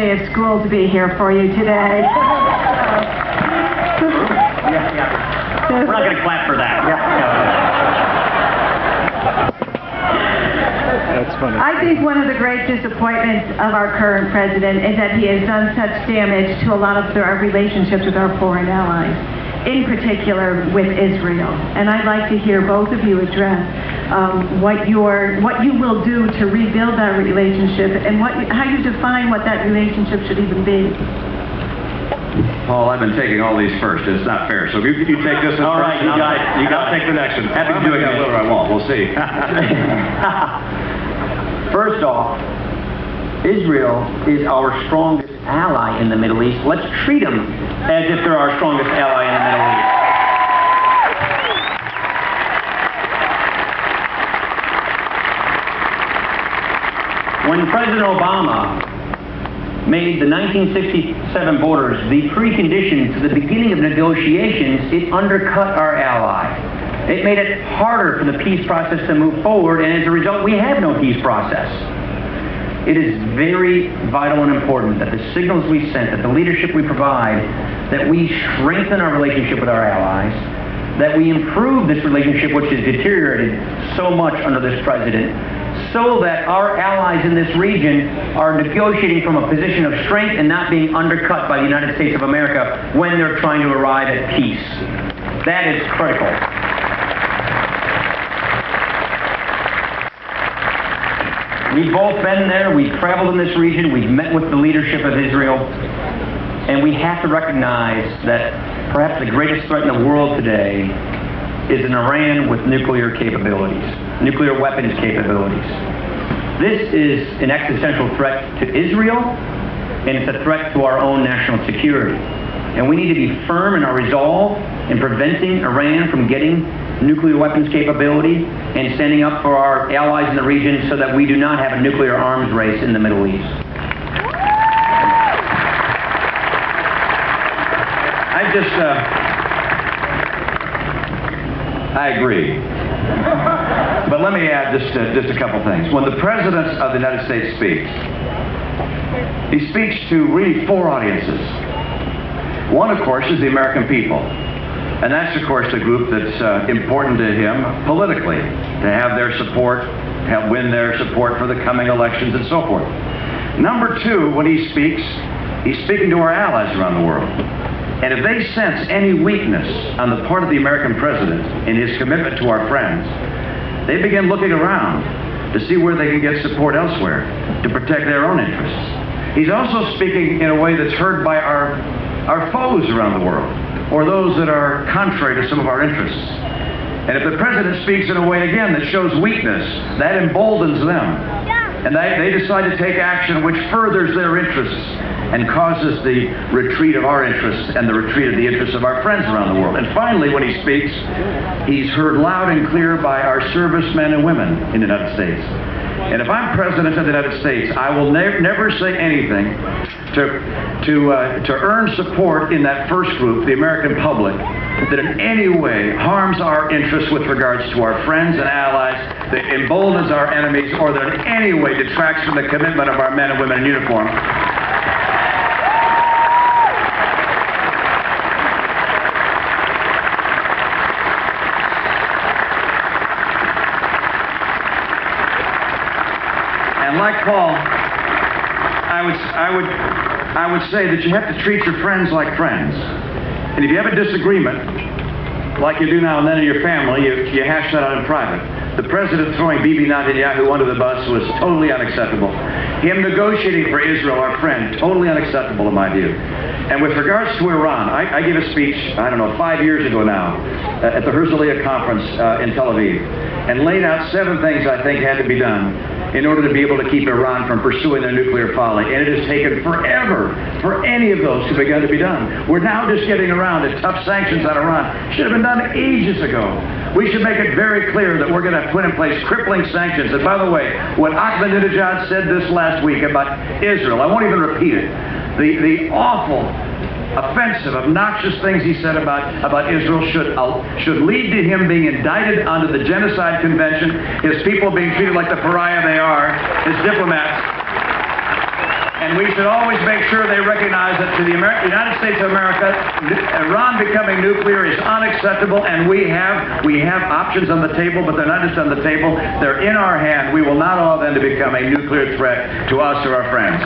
It's school to be here for you today. We're not going to clap for that. That's funny. I think one of the great disappointments of our current president is that he has done such damage to a lot of our relationships with our foreign allies, in particular with Israel. And I'd like to hear both of you address what you will do to rebuild that relationship and how you define what that relationship should even be. Paul, I've been taking all these first. It's not fair. So if you take this one All first, right, you got to take the next one. Happy to do it whether I won't. We'll see. First off, Israel is our strongest ally in the Middle East. Let's treat them as if they're our strongest ally in the Middle East. When President Obama made the 1967 borders the precondition to the beginning of negotiations, it undercut our ally. It made it harder for the peace process to move forward, and as a result, we have no peace process. It is very vital and important that the signals we send, that the leadership we provide, that we strengthen our relationship with our allies, that we improve this relationship which has deteriorated so much under this president, so that our allies in this region are negotiating from a position of strength and not being undercut by the United States of America when they're trying to arrive at peace. That is critical. We've both been there, we've traveled in this region, we've met with the leadership of Israel, and we have to recognize that perhaps the greatest threat in the world today is an Iran with nuclear capabilities, nuclear weapons capabilities. This is an existential threat to Israel, and it's a threat to our own national security. And we need to be firm in our resolve in preventing Iran from getting nuclear weapons capability and standing up for our allies in the region so that we do not have a nuclear arms race in the Middle East. I agree. But let me add just a couple things. When the President of the United States speaks, he speaks to really four audiences. One, of course, is the American people. And that's, of course, the group that's important to him politically, to have their support, win their support for the coming elections and so forth. Number two, when he speaks, he's speaking to our allies around the world. And if they sense any weakness on the part of the American president in his commitment to our friends, they begin looking around to see where they can get support elsewhere to protect their own interests. He's also speaking in a way that's heard by our foes around the world, or those that are contrary to some of our interests. And if the president speaks in a way, again, that shows weakness, that emboldens them. And they decide to take action which furthers their interests and causes the retreat of our interests and the retreat of the interests of our friends around the world. And finally, when he speaks, he's heard loud and clear by our servicemen and women in the United States. And if I'm President of the United States, I will never say anything to earn support in that first group, the American public, that in any way harms our interests with regards to our friends and allies, that emboldens our enemies, or that in any way detracts from the commitment of our men and women in uniform. And like Paul, I would say that you have to treat your friends like friends. And if you have a disagreement, like you do now and then in your family, you hash that out in private. The president throwing Bibi Netanyahu under the bus was totally unacceptable. Him negotiating for Israel, our friend, totally unacceptable in my view. And with regards to Iran, I gave a speech, 5 years ago now, at the Herzliya conference in Tel Aviv, and laid out 7 things I think had to be done in order to be able to keep Iran from pursuing their nuclear folly. And it has taken forever for any of those to begin to be done. We're now just getting around to tough sanctions on Iran. Should have been done ages ago. We should make it very clear that we're going to put in place crippling sanctions. And by the way, what Ahmadinejad said this last week about Israel, I won't even repeat it. The awful, offensive, obnoxious things he said about Israel should lead to him being indicted under the Genocide Convention, his people being treated like the pariah they are, his diplomats, and And we should always make sure they recognize that to the United States of America, Iran becoming nuclear is unacceptable, and we have options on the table, but they're not just on the table, they're in our hand. We will not allow them to become a nuclear threat to us or our friends.